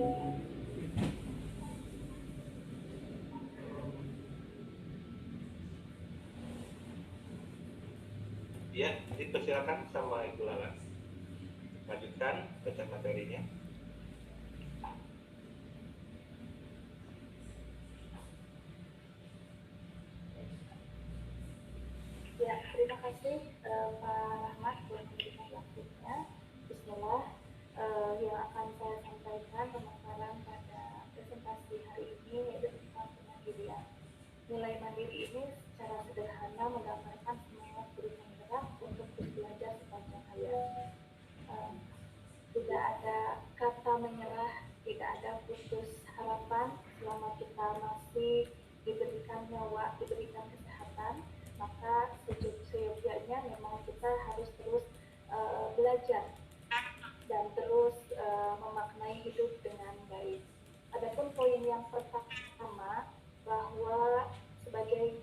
Ya, dipersilakan sama Ibu Lala. Lanjutkan baca materinya. Ya, terima kasih Pak Rahmat buat memberikan waktunya. Bismillah, yang akan saya sampaikan pemaparan pada presentasi hari ini yaitu tentang kemandirian. Nilai mandiri ini secara sederhana menggambarkan semangat guru penggerak untuk terus belajar sepanjang hayat. Tidak ada kata menyerah, tidak ada putus harapan selama kita masih diberikan nyawa, diberikan kesehatan, maka seyogyanya memang kita harus terus belajar dan terus memaknai hidup dengan baik. Adapun poin yang pertama, bahwa sebagai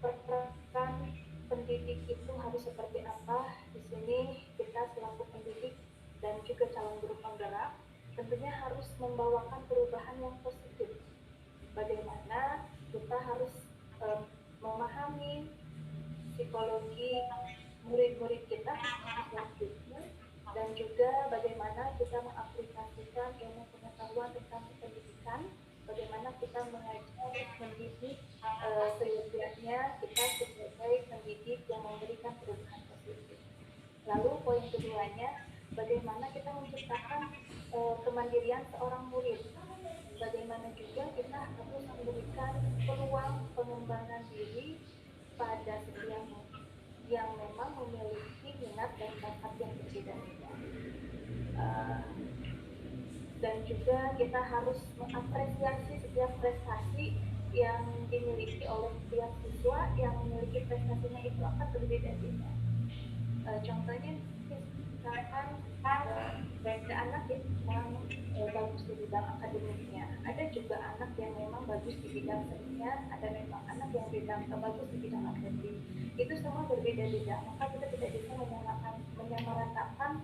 peran pendidik itu harus seperti apa. Di sini kita selaku pendidik dan juga calon guru penggerak tentunya harus membawakan perubahan yang positif. Bagaimana kita harus memahami psikologi murid-murid kita selanjutnya, dan juga bagaimana kita mengaplikasikan ilmu pengetahuan tentang pendidikan, bagaimana kita mengajar mendidik seyogyanya kita sebagai pendidik yang memberikan perubahan positif. Lalu poin keduanya, bagaimana kita menciptakan kemandirian seorang murid. Bagaimana juga kita harus memberikan peluang pengembangan diri pada setiap yang memang memiliki minat dan bakat yang berbeda-beda. Dan juga kita harus mengapresiasi setiap prestasi yang dimiliki oleh setiap siswa. Yang memiliki prestasinya itu akan berbeda-beda. Contohnya misalkan ada anak yang bagus di bidang akademiknya, ada juga anak yang memang bagus di bidang seninya, ada memang anak yang bagus di bidang akademik. Itu semua berbeda-beda, maka kita tidak bisa menyamaratakan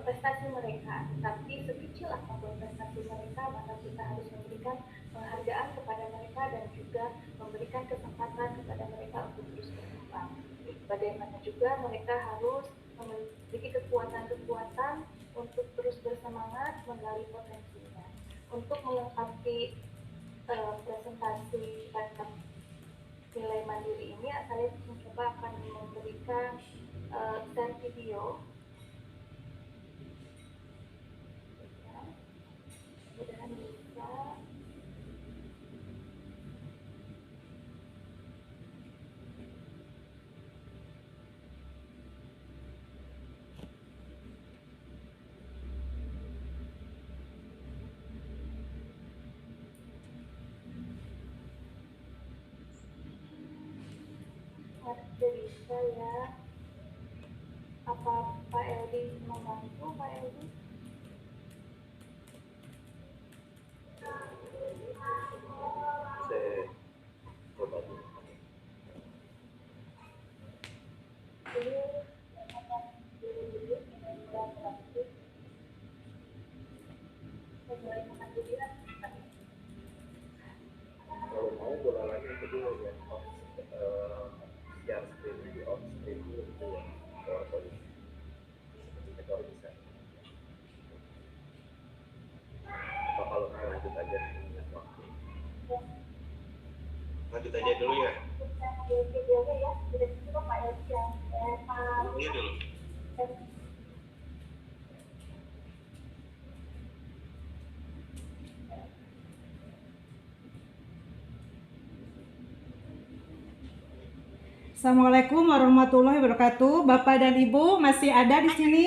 prestasi mereka. Tapi sekecil apapun prestasi mereka, maka kita harus memberikan penghargaan kepada mereka dan juga memberikan kesempatan kepada mereka untuk terus berkembang. Bagaimana juga mereka harus memiliki kekuatan-kekuatan untuk terus bersemangat menggali potensinya. Untuk melengkapi presentasi tentang nilai mandiri ini, saya mencoba akan memberikan share video. Mudah-mudahan bisa. Bisa ya. Apa Pak Eldi membantu, Pak Eldi? Saya coba dulu. Kalau mau bola lagi kedua ya, yang screen di off screen itu ya, PowerPoint seperti itu bisa. Apa kalau mau lanjut aja dengan waktu? Lanjut aja dulu ya. Videonya ya, sudah cukup Pak Eldi yang Iya dulu. Assalamualaikum warahmatullahi wabarakatuh. Bapak dan Ibu masih ada di sini?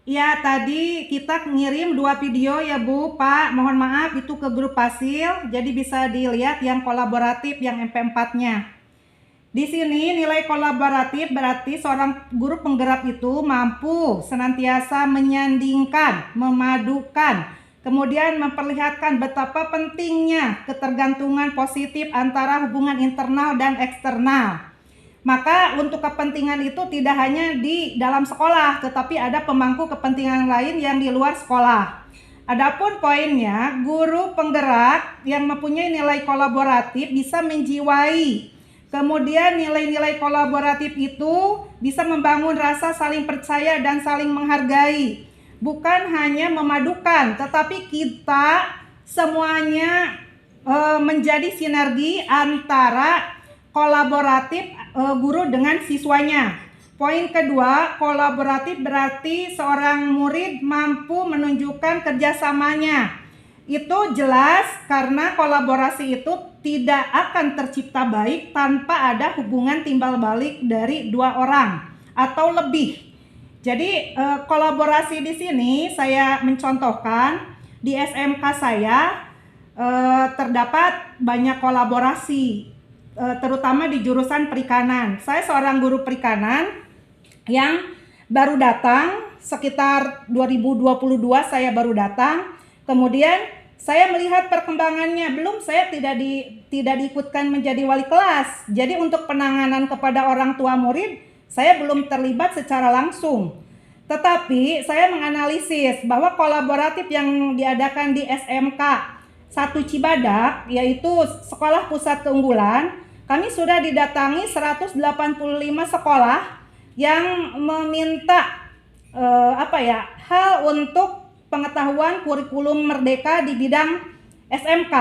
Ya, tadi kita ngirim 2 video ya Bu, Pak. Mohon maaf itu ke grup Pasil. Jadi bisa dilihat yang kolaboratif yang MP4-nya. Di sini nilai kolaboratif berarti seorang guru penggerak itu mampu senantiasa menyandingkan, memadukan, kemudian memperlihatkan betapa pentingnya ketergantungan positif antara hubungan internal dan eksternal. Maka untuk kepentingan itu tidak hanya di dalam sekolah, tetapi ada pemangku kepentingan lain yang di luar sekolah. Adapun poinnya, guru penggerak yang mempunyai nilai kolaboratif bisa menjiwai. Kemudian nilai-nilai kolaboratif itu bisa membangun rasa saling percaya dan saling menghargai. Bukan hanya memadukan, tetapi kita semuanya menjadi sinergi antara kolaboratif guru dengan siswanya. Poin kedua, kolaboratif berarti seorang murid mampu menunjukkan kerjasamanya. Itu jelas karena kolaborasi itu tidak akan tercipta baik tanpa ada hubungan timbal balik dari dua orang atau lebih. Jadi kolaborasi di sini saya mencontohkan di SMK saya terdapat banyak kolaborasi, terutama di jurusan perikanan. Saya seorang guru perikanan yang baru datang, sekitar 2022 saya baru datang. Kemudian saya melihat perkembangannya, saya tidak diikutkan menjadi wali kelas. Jadi untuk penanganan kepada orang tua murid, saya belum terlibat secara langsung. Tetapi saya menganalisis bahwa kolaboratif yang diadakan di SMK 1 Cibadak, yaitu Sekolah Pusat Keunggulan, kami sudah didatangi 185 sekolah yang meminta hal untuk pengetahuan kurikulum merdeka di bidang SMK.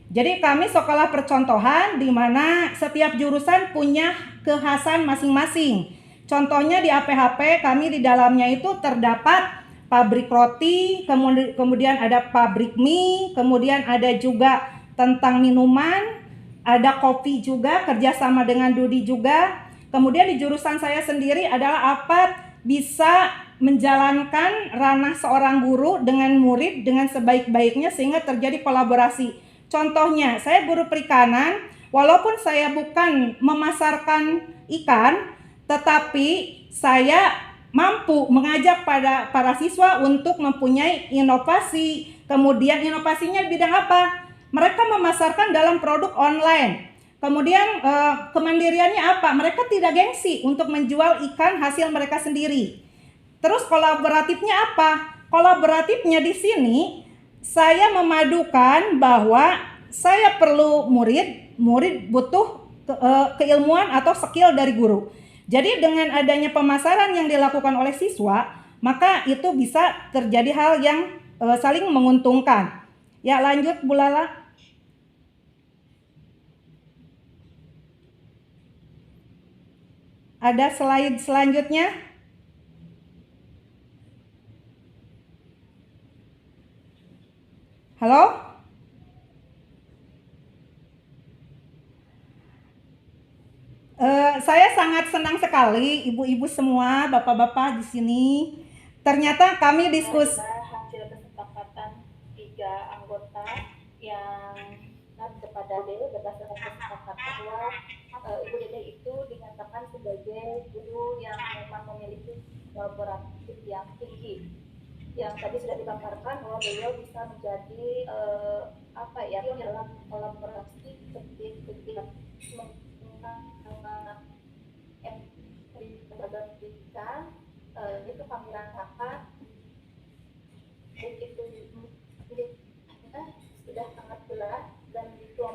Jadi kami sekolah percontohan di mana setiap jurusan punya kekhasan masing-masing. Contohnya di APHP kami di dalamnya itu terdapat pabrik roti, kemudian ada pabrik mie, kemudian ada juga tentang minuman, ada kopi juga, kerjasama dengan Dudi juga. Kemudian di jurusan saya sendiri adalah bisa menjalankan ranah seorang guru dengan murid dengan sebaik-baiknya sehingga terjadi kolaborasi. Contohnya, saya guru perikanan, walaupun saya bukan memasarkan ikan, tetapi saya mampu mengajak para siswa untuk mempunyai inovasi. Kemudian inovasinya di bidang apa? Mereka memasarkan dalam produk online. Kemudian kemandiriannya apa? Mereka tidak gengsi untuk menjual ikan hasil mereka sendiri. Terus kolaboratifnya apa? Kolaboratifnya di sini saya memadukan bahwa saya perlu murid butuh keilmuan atau skill dari guru. Jadi dengan adanya pemasaran yang dilakukan oleh siswa, maka itu bisa terjadi hal yang saling menguntungkan. Ya, lanjut Bu Lala. Ada slide selanjutnya. Halo? Saya sangat senang sekali ibu-ibu semua, bapak-bapak di sini. Ternyata kami diskusi hasil kesepakatan 3 anggota yang kepada berdasarkan kesepakatan bahwa Ibu Dede itu dinyatakan sebagai guru yang memang memiliki kolaboratif yang tinggi. Yang tadi sudah dipaparkan bahwa beliau bisa menjadi dalam kolaborasi seperti pendidikan itu kami rasakan itu sudah sangat jelas dan itu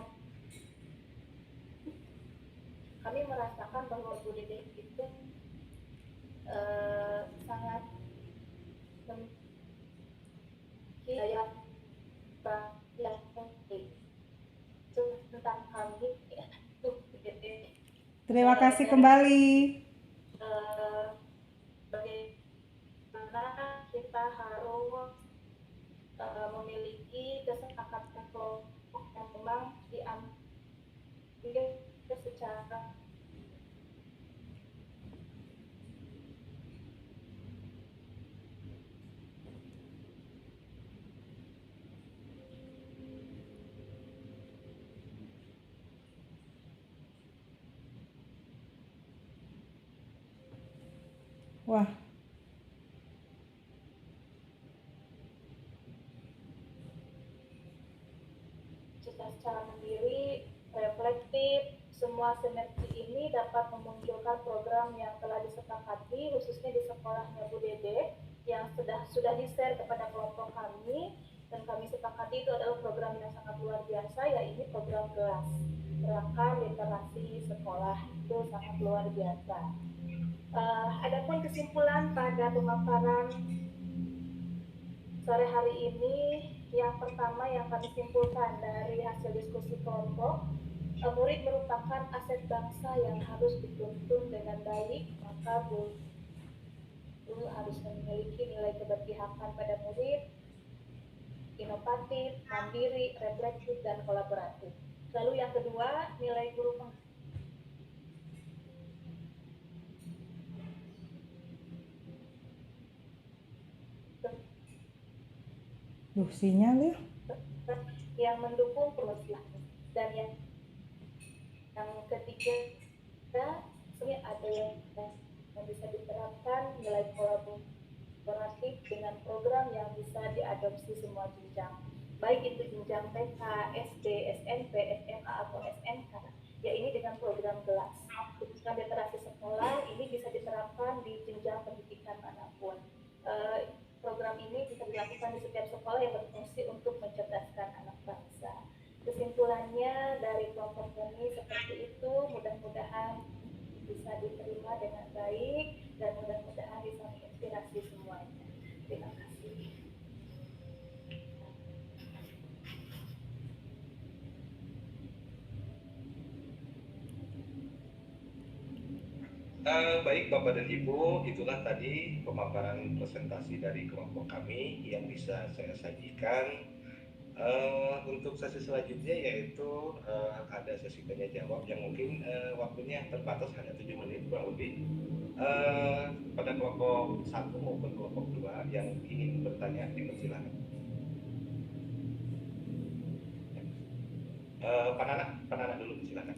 kami merasakan bahwa Bu Dede itu sangat yang tentang kami Terima kasih kembali. Bagaimana kita harus memiliki kesepakatan kelompok yang memang diambil secara Wah. secara mandiri, reflektif, semua semua sinergi ini dapat memunculkan program yang telah disepakati khususnya di sekolahnya Bu Dede yang sudah di-share kepada kelompok kami, dan kami sepakati itu adalah program yang sangat luar biasa, yaitu program GELAS, Kerangka Literasi Sekolah. Itu sangat luar biasa. Adapun kesimpulan pada pemaparan sore hari ini, yang pertama yang kami simpulkan dari hasil diskusi kelompok, murid merupakan aset bangsa yang harus dituntun dengan baik, maka guru harus memiliki nilai keberpihakan pada murid, inovatif, mandiri, reflektif, dan kolaboratif. Lalu yang kedua, nilai guru Sinyal ya. yang mendukung perluasan, dan yang ketiga, sebenarnya ada yang bisa diterapkan nilai kolaboratif dengan program yang bisa diadopsi semua jenjang, baik itu jenjang TK, SD, SMP, SMA atau SMK. Ya, ini dengan program GELAS. Ketika literasi sekolah ini bisa diterapkan di jenjang pendidikan manapun. Program ini bisa dilakukan di setiap sekolah yang berfungsi untuk mencerdaskan anak bangsa. Kesimpulannya dari kelompok kami seperti itu, mudah-mudahan bisa diterima dengan baik dan mudah-mudahan bisa menginspirasi semuanya. Terima kasih. Baik Bapak dan Ibu, itulah tadi pemaparan presentasi dari kelompok kami yang bisa saya sajikan. Untuk sesi selanjutnya yaitu ada sesi tanya jawab yang mungkin waktunya terbatas hanya 7 menit kurang lebih. Pada kelompok 1 maupun kelompok 2 yang ingin bertanya dipersilakan. Panana dulu silakan.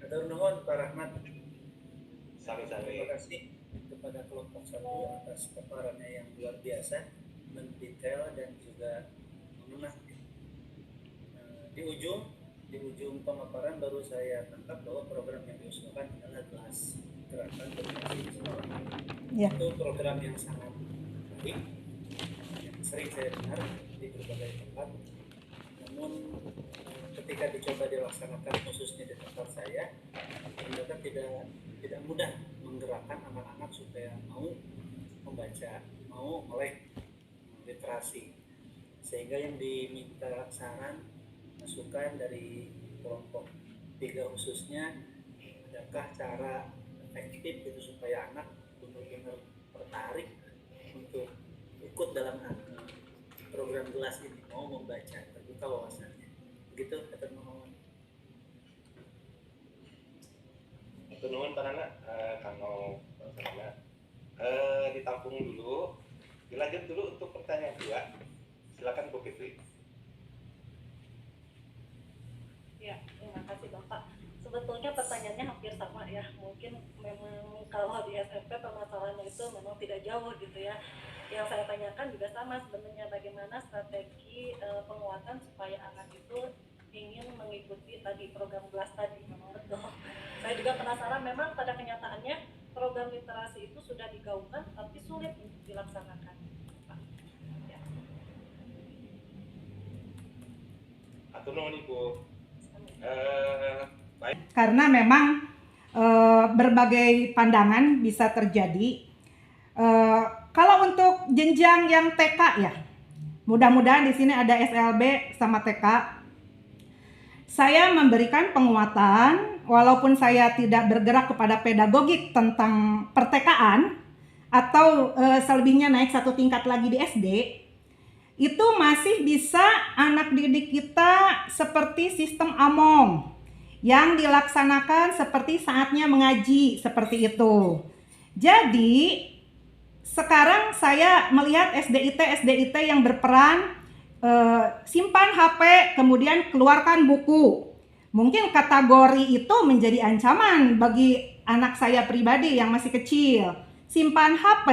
Hatur nuhun Pak Rahmat. Sami-sami. Terima kasih kepada kelompok 1 atas paparannya yang luar biasa, mendetail dan juga mengena. Di ujung pemaparan baru saya tangkap bahwa program yang diusulkan adalah GELAS, Gerakan Literasi Sekolah. Ya. Itu program yang sangat baik, yang sering saya dengar di berbagai tempat. Namun ketika dicoba dilaksanakan khususnya di tempat saya, ternyata tidak mudah menggerakkan anak-anak supaya mau membaca, mau melek literasi. Sehingga yang diminta saran, masukan dari kelompok 3 khususnya, adakah cara efektif itu supaya anak benar-benar tertarik untuk ikut dalam program GELAS ini, mau membaca, terbuka wawasannya. Begitu, kata mohon. Hatur nuhun Panana, Kang Panana. Ditampung dulu. Dilanjut dulu untuk pertanyaan kedua. Silakan Bu Fitri. Ya, terima kasih Bapak. Sebetulnya pertanyaannya hampir sama ya. Mungkin memang kalau di SMP permasalahannya itu memang tidak jauh gitu ya. Yang saya tanyakan juga sama sebenarnya, bagaimana strategi penguatan supaya anak itu ingin mengikuti tadi program GELAS tadi. Memang betul. Saya juga penasaran, memang pada kenyataannya program literasi itu sudah digaungkan tapi sulit untuk dilaksanakan. Ya. Hatur nuhun Ibu. Baik. Karena memang berbagai pandangan bisa terjadi. Kalau untuk jenjang yang TK ya, mudah-mudahan di sini ada SLB sama TK. Saya memberikan penguatan, walaupun saya tidak bergerak kepada pedagogik tentang pertekaan atau selebihnya naik 1 tingkat lagi di SD, itu masih bisa anak didik kita seperti sistem AMOM yang dilaksanakan seperti saatnya mengaji, seperti itu. Jadi sekarang saya melihat SDIT yang berperan simpan HP, kemudian keluarkan buku. Mungkin kategori itu menjadi ancaman bagi anak saya pribadi yang masih kecil. Simpan HP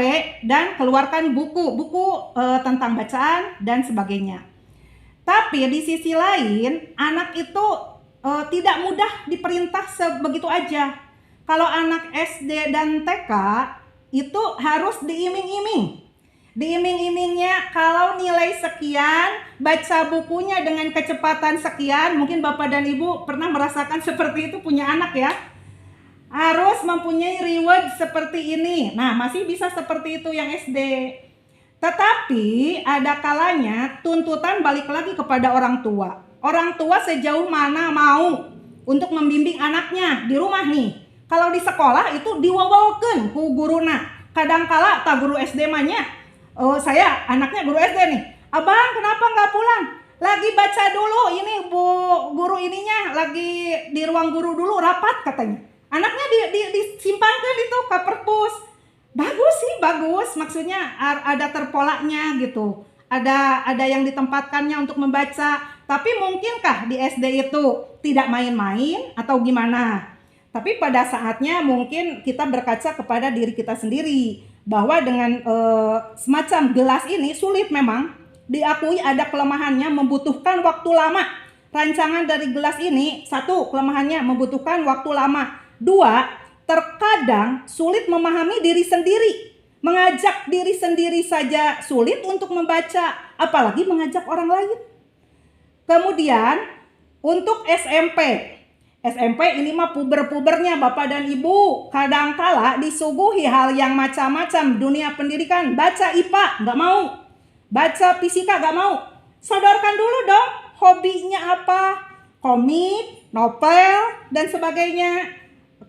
dan keluarkan buku tentang bacaan dan sebagainya. Tapi di sisi lain, anak itu tidak mudah diperintah sebegitu aja. Kalau anak SD dan TK itu harus diiming-iming. Diiming-imingnya kalau nilai sekian, baca bukunya dengan kecepatan sekian. Mungkin Bapak dan Ibu pernah merasakan seperti itu punya anak ya. Harus mempunyai reward seperti ini. Nah, masih bisa seperti itu yang SD. Tetapi ada kalanya tuntutan balik lagi kepada orang tua. Orang tua sejauh mana mau untuk membimbing anaknya di rumah nih. Kalau di sekolah itu diwawalkeun ku guruna. Kadangkala tak guru SD mahnya, saya anaknya guru SD nih. Abang kenapa nggak pulang? Lagi baca dulu ini bu guru ininya lagi di ruang guru dulu rapat katanya. Anaknya disimpankan itu ke perpus. Bagus sih, bagus. Maksudnya ada terpolanya gitu. Ada yang ditempatkannya untuk membaca. Tapi mungkinkah di SD itu tidak main-main atau gimana? Tapi pada saatnya mungkin kita berkaca kepada diri kita sendiri. Bahwa dengan semacam gelas ini sulit memang. Diakui ada kelemahannya, membutuhkan waktu lama. Rancangan dari gelas ini, satu, kelemahannya membutuhkan waktu lama. Dua, terkadang sulit memahami diri sendiri. Mengajak diri sendiri saja sulit untuk membaca, apalagi mengajak orang lain. Kemudian untuk SMP ini mah puber-pubernya Bapak dan Ibu. Kadangkala disuguhi hal yang macam-macam dunia pendidikan. Baca IPA nggak mau, baca fisika nggak mau. Sodorkan dulu dong hobinya apa, komik, novel, dan sebagainya.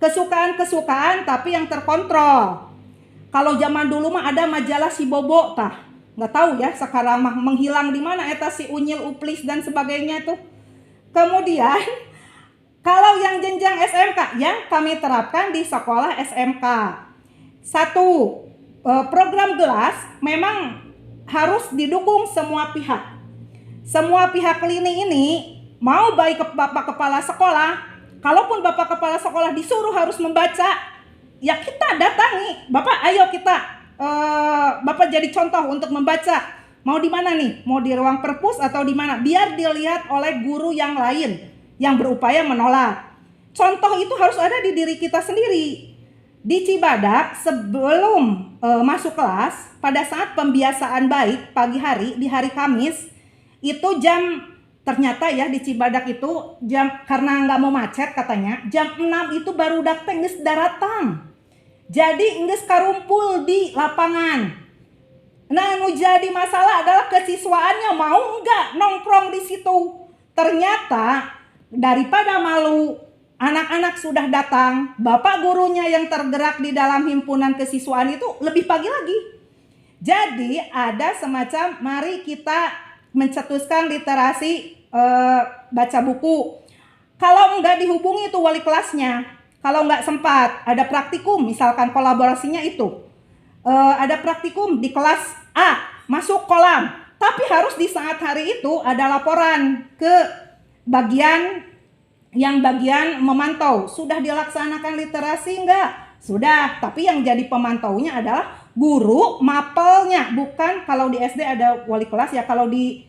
Kesukaan-kesukaan tapi yang terkontrol. Kalau zaman dulu mah ada majalah si Bobo tah. Nggak tahu ya sekarang mah menghilang di mana eta si Unyil Uplis dan sebagainya tuh. Kemudian kalau yang jenjang SMK yang kami terapkan di sekolah SMK. Satu, program gelas memang harus didukung semua pihak. Semua pihak lini ini mau baik Bapak Kepala Sekolah. Kalaupun Bapak Kepala Sekolah disuruh harus membaca, ya kita datangi. Bapak ayo kita, Bapak jadi contoh untuk membaca. Mau di mana nih? Mau di ruang perpus atau di mana? Biar dilihat oleh guru yang lain yang berupaya menolak. Contoh itu harus ada di diri kita sendiri. Di Cibadak sebelum masuk kelas, pada saat pembiasaan baik pagi hari, di hari Kamis, itu ternyata ya di Cibadak itu jam, karena nggak mau macet katanya, jam 6 itu baru dak teh geus daratang. Jadi geus karumpul di lapangan. Nah, nu jadi masalah adalah kesiswaannya mau enggak nongkrong di situ. Ternyata daripada malu, anak-anak sudah datang, bapak gurunya yang tergerak di dalam himpunan kesiswaan itu lebih pagi lagi. Jadi ada semacam mari kita mencetuskan literasi baca buku. Kalau enggak dihubungi itu wali kelasnya. Kalau enggak sempat, ada praktikum, misalkan kolaborasinya itu. Ada praktikum di kelas A, masuk kolam. Tapi harus di saat hari itu ada laporan ke bagian memantau. Sudah dilaksanakan literasi enggak? Sudah, tapi yang jadi pemantaunya adalah guru mapelnya, bukan kalau di SD ada wali kelas ya, kalau di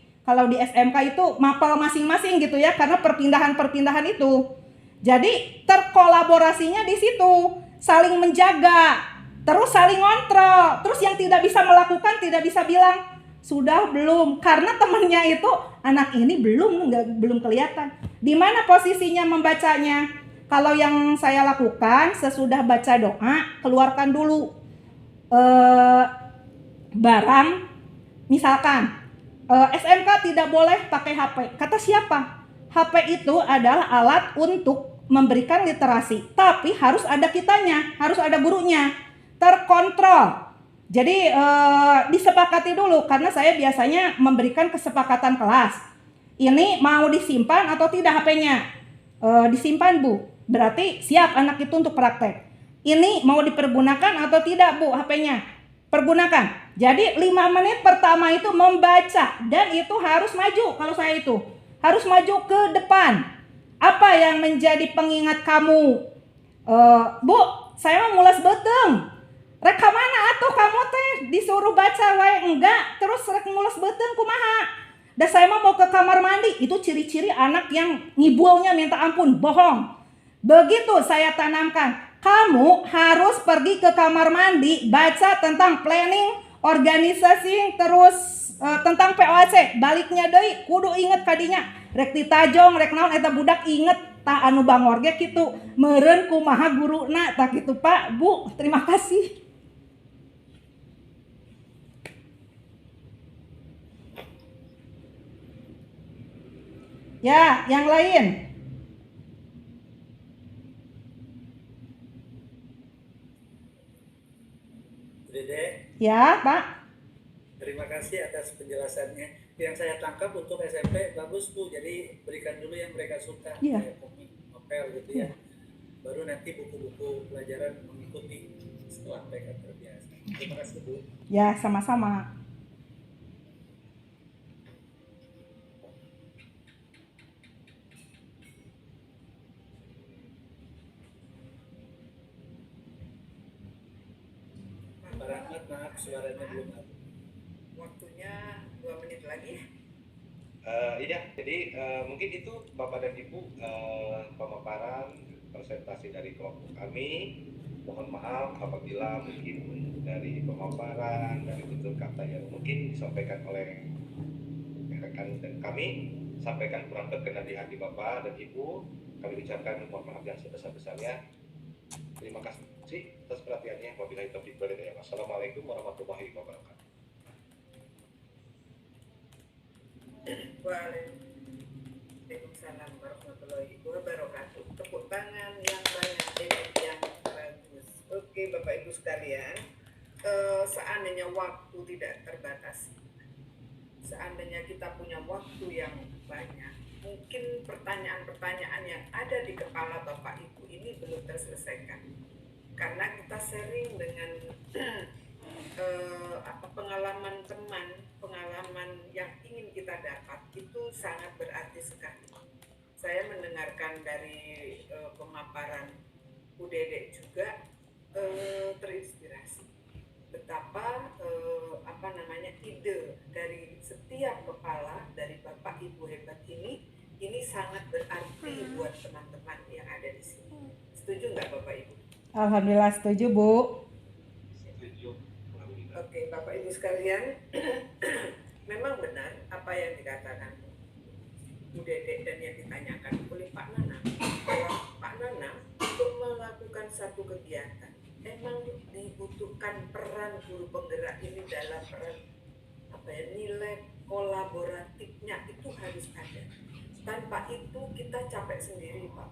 SMK itu mapel masing-masing gitu ya, karena perpindahan itu. Jadi terkolaborasinya di situ, saling menjaga, terus saling ngontrol. Terus yang tidak bisa melakukan tidak bisa bilang sudah belum, karena temannya itu anak ini belum kelihatan. Di mana posisinya membacanya? Kalau yang saya lakukan sesudah baca doa, keluarkan dulu barang, misalkan SMK tidak boleh pakai HP. Kata siapa? HP itu adalah alat untuk memberikan literasi, tapi harus ada kitanya, harus ada gurunya, terkontrol. Jadi disepakati dulu, karena saya biasanya memberikan kesepakatan kelas. Ini mau disimpan atau tidak HP-nya? Disimpan Bu, berarti siap anak itu untuk praktek. Ini mau dipergunakan atau tidak Bu HP-nya? Pergunakan. Jadi 5 menit pertama itu membaca, dan itu harus maju. Kalau saya itu harus maju ke depan. Apa yang menjadi pengingat kamu? Bu, saya mau mules beteng. Rek mana atuh kamu teh disuruh baca wae enggak, terus rek mules beteng kumaha? Dan saya mau ke kamar mandi, itu ciri-ciri anak yang ngibulnya minta ampun, bohong. Begitu saya tanamkan, kamu harus pergi ke kamar mandi, baca tentang planning, organisasi, terus tentang POAC. Baliknya deui kudu inget kadinya. Rek ditajong, rek naon eta budak inget tah anu bangor ge kitu. Meureun kumaha guruna tah kitu Pak, Bu. Terima kasih. Ya, yang lain. Dede, Ya, Pak. terima kasih atas penjelasannya. Yang saya tangkap untuk SMP bagus Bu, jadi berikan dulu yang mereka suka, Iya. kayak komik, novel gitu ya. Baru nanti buku-buku pelajaran mengikuti setelah mereka terbiasa. Terima kasih Bu. Ya, sama-sama. Pak Rahmat, maaf suaranya belum ada. Waktunya 2 menit lagi. Iya, jadi mungkin itu Bapak dan Ibu pemaparan presentasi dari kelompok kami. Mohon maaf apabila mungkin dari pemaparan, dari tutur kata yang mungkin disampaikan oleh rekan dan kami sampaikan kurang berkenan di hati Bapak dan Ibu. Kami ucapkan mohon maaf yang sebesar-besarnya. Terima kasih atas perhatiannya. Wabillahi taufiq wal hidayah. Wassalamualaikum warahmatullahi wabarakatuh. Waalaikumsalam warahmatullahi wabarakatuh. Tepuk tangan yang banyak, yang bagus. Oke Bapak Ibu sekalian, seandainya waktu tidak terbatas, seandainya kita punya waktu yang banyak, mungkin pertanyaan-pertanyaan yang ada di kepala Bapak Ibu ini belum terselesaikan. Karena kita sharing dengan pengalaman teman, pengalaman yang ingin kita dapat itu sangat berarti sekali. Saya mendengarkan dari pemaparan Bu Dede juga terinspirasi betapa ide dari setiap kepala dari Bapak Ibu hebat ini sangat berarti buat teman-teman yang ada di sini. Setuju nggak Bapak Ibu? Alhamdulillah setuju, Bu. Setuju. Oke, Bapak Ibu sekalian, memang benar apa yang dikatakan Bu Dede dan yang ditanyakan oleh Pak Nanang. Pak Nanang untuk melakukan satu kegiatan memang dibutuhkan peran guru penggerak ini dalam peran nilai kolaboratifnya itu harus ada. Tanpa itu kita capek sendiri Pak.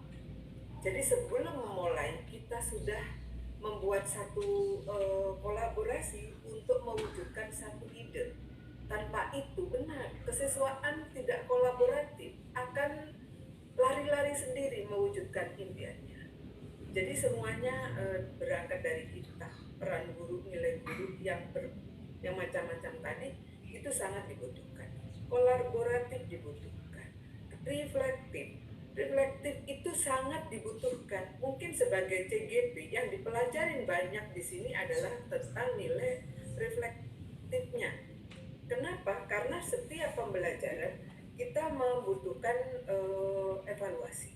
Jadi sebelum memulai kita sudah membuat satu kolaborasi untuk mewujudkan satu ide. Tanpa itu benar, kesiswaan tidak kolaboratif akan lari-lari sendiri mewujudkan impiannya. Jadi semuanya berangkat dari kita. Peran guru, nilai guru yang macam-macam tadi itu sangat dibutuhkan. Kolaboratif dibutuhkan. Reflektif itu sangat dibutuhkan. Mungkin sebagai CGP yang dipelajarin banyak di sini adalah tentang nilai reflektifnya. Kenapa? Karena setiap pembelajaran kita membutuhkan evaluasi.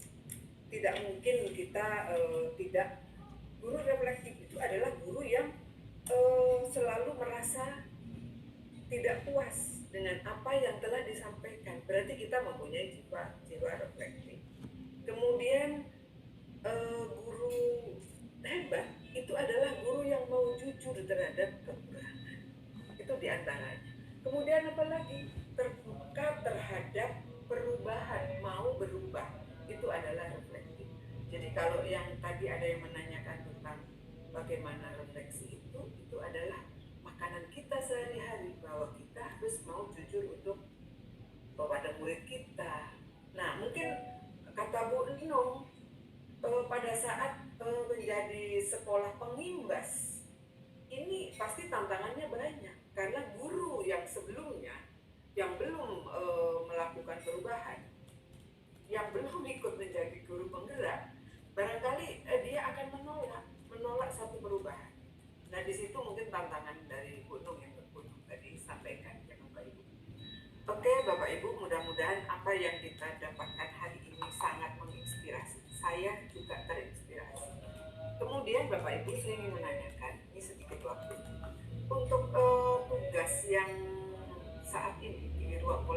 Tidak mungkin kita tidak. Guru reflektif itu adalah guru yang selalu merasa tidak puas dengan apa yang telah disampaikan. Berarti kita mempunyai jiwa reflektif. Kemudian guru hebat itu adalah guru yang mau jujur terhadap kekurangan. Itu diantaranya. Kemudian apa lagi? Terbuka terhadap perubahan, mau berubah. Itu adalah reflektif. Jadi kalau yang tadi ada yang menanyakan tentang bagaimana refleksi itu adalah makanan kita sehari-hari, bahwa kita harus mau jujur untuk kepada murid kita. Nah, mungkin kata Bu Enung pada saat menjadi sekolah pengimbas ini pasti tantangannya banyak karena guru yang sebelumnya yang belum melakukan perubahan, yang belum ikut menjadi guru penggerak, barangkali dia akan menolak satu perubahan. Nah, di situ mungkin tantangan dari gunung yang tadi sampaikan ya Bapak Ibu. Oke Bapak Ibu mudah-mudahan apa yang kita dapatkan hari ini sangat menginspirasi. Saya juga terinspirasi. Kemudian Bapak Ibu, saya ingin menanyakan, ini sedikit waktu, untuk tugas yang saat ini di ruang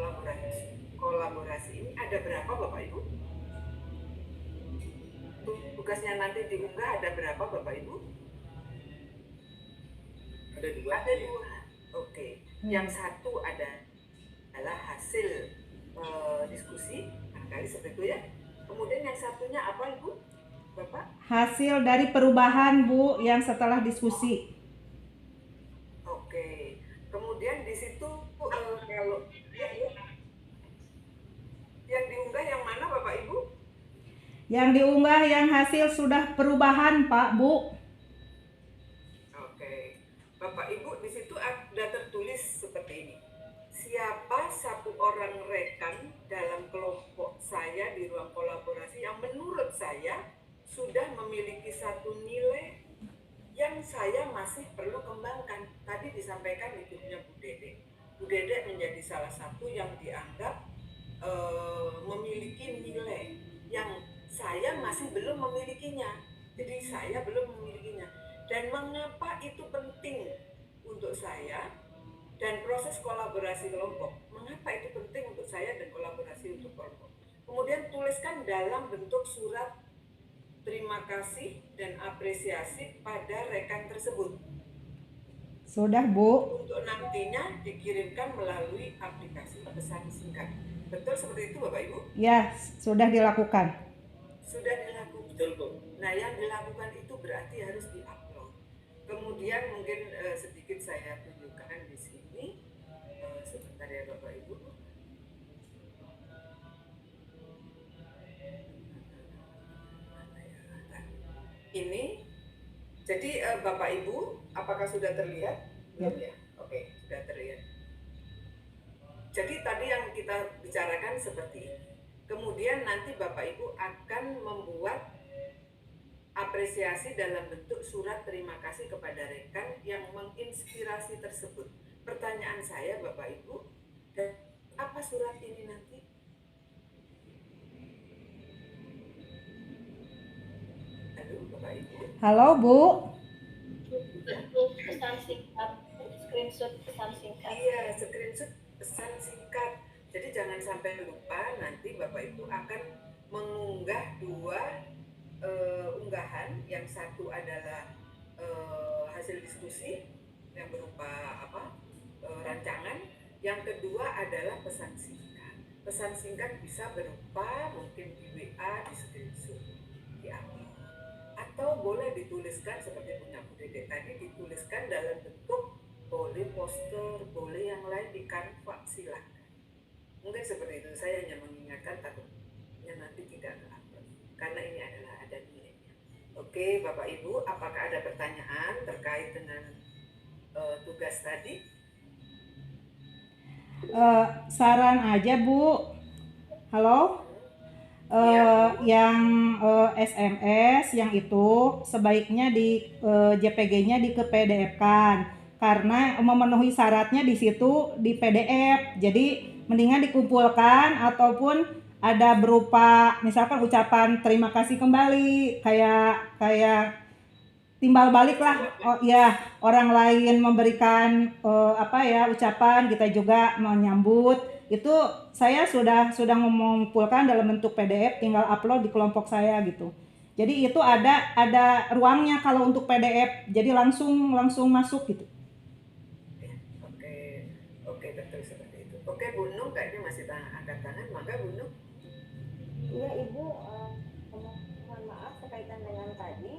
kolaborasi ini ada berapa Bapak Ibu? Tugasnya nanti diunggah ada berapa Bapak Ibu? Ada dua. Ada dua. Oke. Yang satu adalah hasil diskusi, kali seperti itu ya. Kemudian yang satunya apa Ibu? Bapak? Hasil dari perubahan Bu yang setelah diskusi. Oke. Kemudian di situ kalau yang diunggah yang mana Bapak Ibu? Yang diunggah yang hasil sudah perubahan Pak Bu. Oke. Bapak Ibu di situ ada tertulis seperti ini. Siapa satu orang rekan dalam kelompok saya di ruang kolaborasi yang menurut saya sudah memiliki satu nilai yang saya masih perlu kembangkan. Tadi disampaikan di grupnya Bu Dede. Bu Dede menjadi salah satu yang dianggap memiliki nilai yang saya masih belum memilikinya. Jadi saya belum memilikinya. Dan mengapa itu penting untuk saya dan proses kolaborasi kelompok? Mengapa itu penting untuk saya dan kolaborasi untuk kelompok? Kemudian tuliskan dalam bentuk surat terima kasih dan apresiasi pada rekan tersebut. Sudah Bu. Untuk nantinya dikirimkan melalui aplikasi pesan singkat. Betul seperti itu Bapak Ibu? Ya, sudah dilakukan. Sudah dilakukan. Betul Bu. Nah yang dilakukan itu berarti harus diupload. Kemudian mungkin sedikit saya tunjukkan di sini. Sebentar ya Bapak Ibu. Ini, jadi Bapak Ibu, apakah sudah terlihat? Belum ya? Oke, sudah terlihat. Jadi tadi yang kita bicarakan seperti ini. Kemudian nanti Bapak Ibu akan membuat apresiasi dalam bentuk surat terima kasih kepada rekan yang menginspirasi tersebut. Pertanyaan saya Bapak Ibu, dan apa surat ini nanti? Halo Bapak Ibu. Halo Bu. Pesan singkat, screenshot pesan singkat. Iya, screenshot pesan singkat. Jadi jangan sampai lupa, nanti Bapak Ibu akan mengunggah dua unggahan. Yang satu adalah hasil diskusi yang berupa rancangan. Yang kedua adalah pesan singkat. Pesan singkat bisa berupa mungkin di WA, di screenshot, di upload. Atau boleh dituliskan seperti punya Bu Dede tadi, dituliskan dalam bentuk boleh poster, boleh yang lain di Canva, silakan. Mungkin seperti itu, saya hanya mengingatkan takutnya nanti tidak ke-upload karena ini adalah ada nilainya. Oke Bapak Ibu, apakah ada pertanyaan terkait dengan tugas tadi? Saran aja Bu. Halo. Yang SMS yang itu sebaiknya di JPG-nya di ke PDF-kan karena memenuhi syaratnya di situ di PDF. Jadi mendingan dikumpulkan ataupun ada berupa misalkan ucapan terima kasih kembali kayak timbal balik lah. Oh ya, orang lain memberikan ucapan, kita juga menyambut. Itu saya sudah mengumpulkan dalam bentuk PDF, tinggal upload di kelompok saya gitu. Jadi itu ada ruangnya kalau untuk PDF, jadi langsung masuk gitu. Oke, betul seperti itu. Oke, Bu Nung kayaknya masih angkat tangan, maka Bu Nung. Iya Ibu, mohon maaf berkaitan dengan tadi,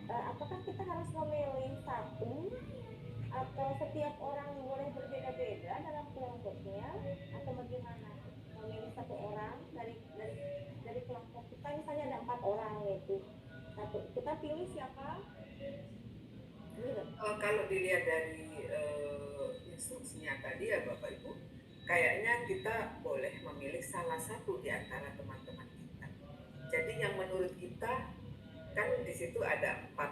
apakah kita harus memilih satu atau setiap orang boleh berbeda-beda dalam kelompoknya atau bagaimana? Memilih satu orang dari kelompok kita, misalnya ada 4 orang yaitu satu, kita pilih siapa? Kalau dilihat dari instruksinya tadi ya Bapak Ibu, kayaknya kita boleh memilih salah satu di antara teman-teman kita. Jadi yang menurut kita kan di situ ada 4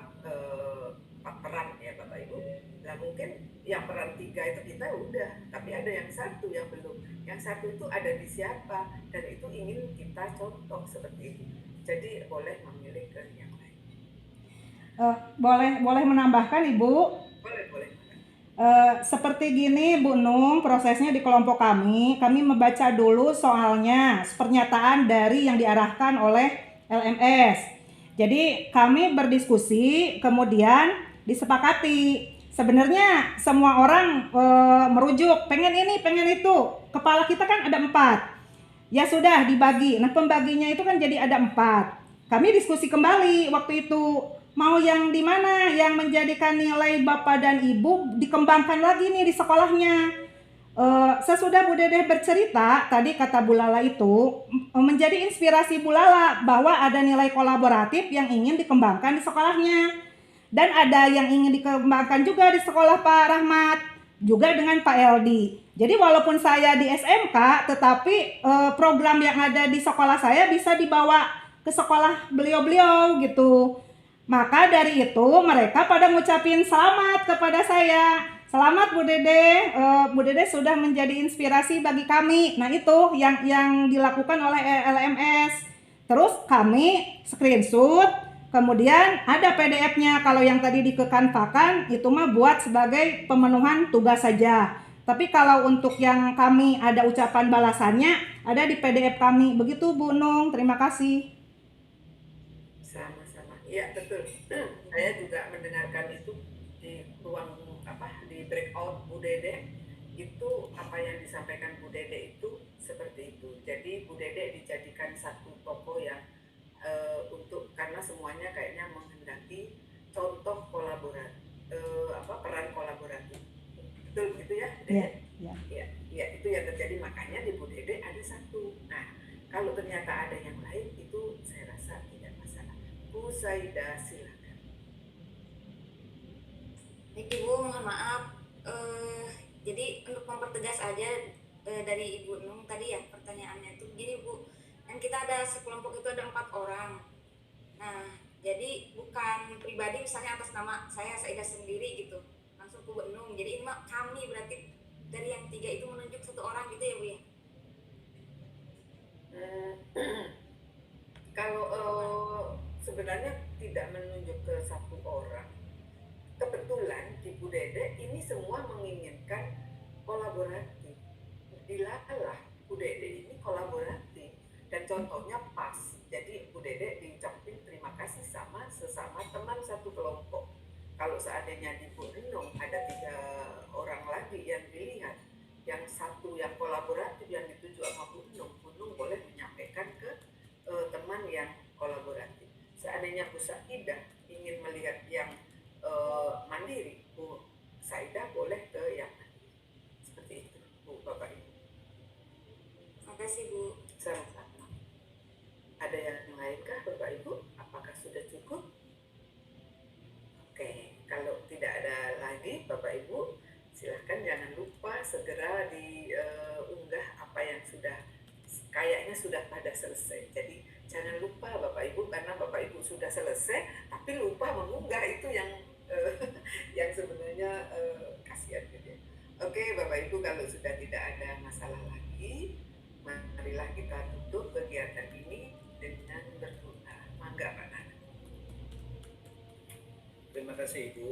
peran ya Bapak Ibu. Nah mungkin yang peran 3 itu kita udah, tapi ada yang satu yang belum. Yang satu itu ada di siapa, dan itu ingin kita contoh seperti itu. Jadi boleh memilih ke yang lain. Boleh menambahkan Ibu? Boleh. Seperti gini Bu Nung, prosesnya di kelompok kami membaca dulu soalnya, pernyataan dari yang diarahkan oleh LMS. Jadi kami berdiskusi, kemudian disepakati. Sebenarnya semua orang merujuk, pengen ini, pengen itu. Kepala kita kan ada 4. Ya sudah dibagi. Nah pembaginya itu kan jadi ada 4. Kami diskusi kembali waktu itu. Mau yang di mana yang menjadikan nilai Bapak dan Ibu dikembangkan lagi nih di sekolahnya. Sesudah Bu Dedeh bercerita, tadi kata Bu Lala itu menjadi inspirasi Bu Lala bahwa ada nilai kolaboratif yang ingin dikembangkan di sekolahnya. Dan ada yang ingin dikembangkan juga di sekolah Pak Rahmat, juga dengan Pak Eldi. Jadi walaupun saya di SMK, tetapi program yang ada di sekolah saya bisa dibawa ke sekolah beliau-beliau gitu. Maka dari itu mereka pada ngucapin selamat kepada saya. Selamat Bu Dede, Bu Dede sudah menjadi inspirasi bagi kami. Nah itu yang dilakukan oleh LMS. Terus kami screenshot, kemudian ada PDF-nya. Kalau yang tadi dikekanvakan itu mah buat sebagai pemenuhan tugas saja. Tapi kalau untuk yang kami ada ucapan balasannya ada di PDF kami. Begitu Bu Nung, terima kasih. Sama-sama. Iya betul. Saya juga mendengarkan itu di ruang di breakout Bu Dede, itu apa yang disampaikan Bu Dede itu seperti itu. Jadi Bu Dede dijadikan satu tokoh yang karena semuanya kayaknya menghendaki contoh peran kolaboratif. Betul gitu ya? Iya, itu yang terjadi, makanya di Bu Dede ada satu. Nah, kalau ternyata ada yang lain itu saya rasa tidak masalah. Bu Saida silakan. Baik Ibu, mohon maaf. Jadi untuk mempertegas aja dari Ibu Nung tadi ya pertanyaannya itu, gini Bu, kan kita ada sekelompok itu ada 4 orang. Nah, jadi bukan pribadi misalnya atas nama saya Saida sendiri gitu, langsung ke Bu Nung. Jadi ini mah kami, berarti dari yang 3 itu menunjuk 1 orang gitu ya Bu ya? Kalau sebenarnya tidak menunjuk ke 1 orang. Kebetulan di Bu Dede ini semua menginginkan kolaboratif. Dilalah Bu Dede ini kolaboratif dan contohnya pas. Jadi Bu Dede diucapin terima kasih sama sesama teman satu kelompok. Kalau seandainya di Bu Nung ada 3 orang lagi yang dilihat, yang satu yang kolaboratif yang dituju sama Bu Nung boleh menyampaikan ke teman yang kolaboratif. Seandainya Bu Saidah ingin melihat yang mandiri, Bu Saidah boleh ke yang mandiri. Seperti itu, Bu, Bapak Ibu. Terima kasih Bu. Sama-sama. Ada yang lainkah Bapak Ibu? Apakah sudah cukup? Oke, kalau tidak ada lagi Bapak Ibu, silahkan jangan lupa segera diunggah apa yang kayaknya sudah pada selesai. Jadi jangan lupa Bapak Ibu, karena Bapak Ibu sudah selesai tapi lupa mengunggah, itu yang sebenarnya kasihan gitu ya. Oke Bapak Ibu, kalau sudah tidak ada masalah lagi, marilah kita tutup kegiatan ini dengan berdoa. Mangga Pak Nana. Terima kasih Ibu.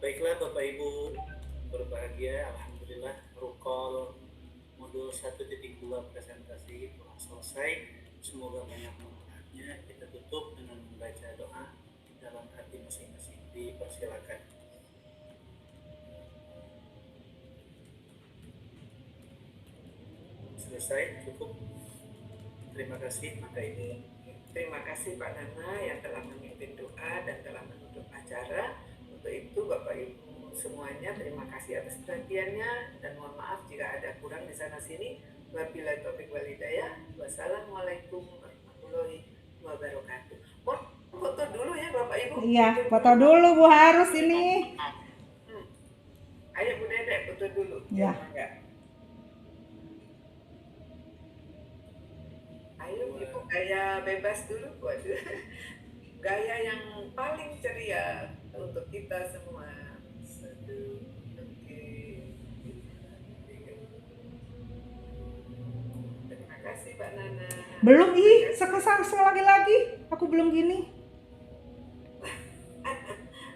Baiklah Bapak Ibu berbahagia, alhamdulillah Rukol modul 1.2 presentasi telah selesai. Semoga banyak manfaatnya. Kita tutup dengan membaca doa dalam hati masing-masing. Dipersilakan. Selesai, cukup. Terima kasih Maka Ibu. Terima kasih Pak Nana yang telah memimpin doa dan telah menutup acara. Untuk itu Bapak Ibu semuanya terima kasih atas perhatiannya dan mohon maaf jika ada kurang di sana sini. Wabillahi taufiq wal hidayah. Wassalamualaikum warahmatullahi wabarakatuh. Foto dulu ya Bapak Ibu. Iya, foto dulu Bu, harus ini. Ayo Bu Dede foto dulu. Iya. Ayo Ibu gaya bebas dulu. Waduh. Gaya yang paling ceria untuk kita semua. Oke. Terima kasih Mbak Nana. Belum sekali lagi. Aku belum gini.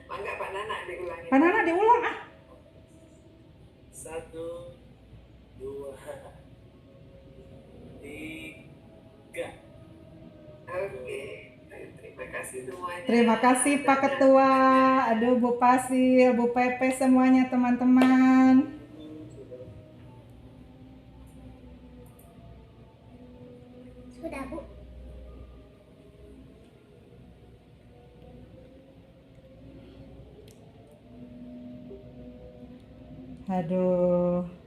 Mangga Pak Nana diulangi. Pak Nana diulang ah. 1, 2, 3. Oke. Terima kasih semuanya. Terima kasih Pak Ketua. Aduh Bu Pasil, Bu Pepe semuanya teman-teman. Sudah, Bu. Aduh.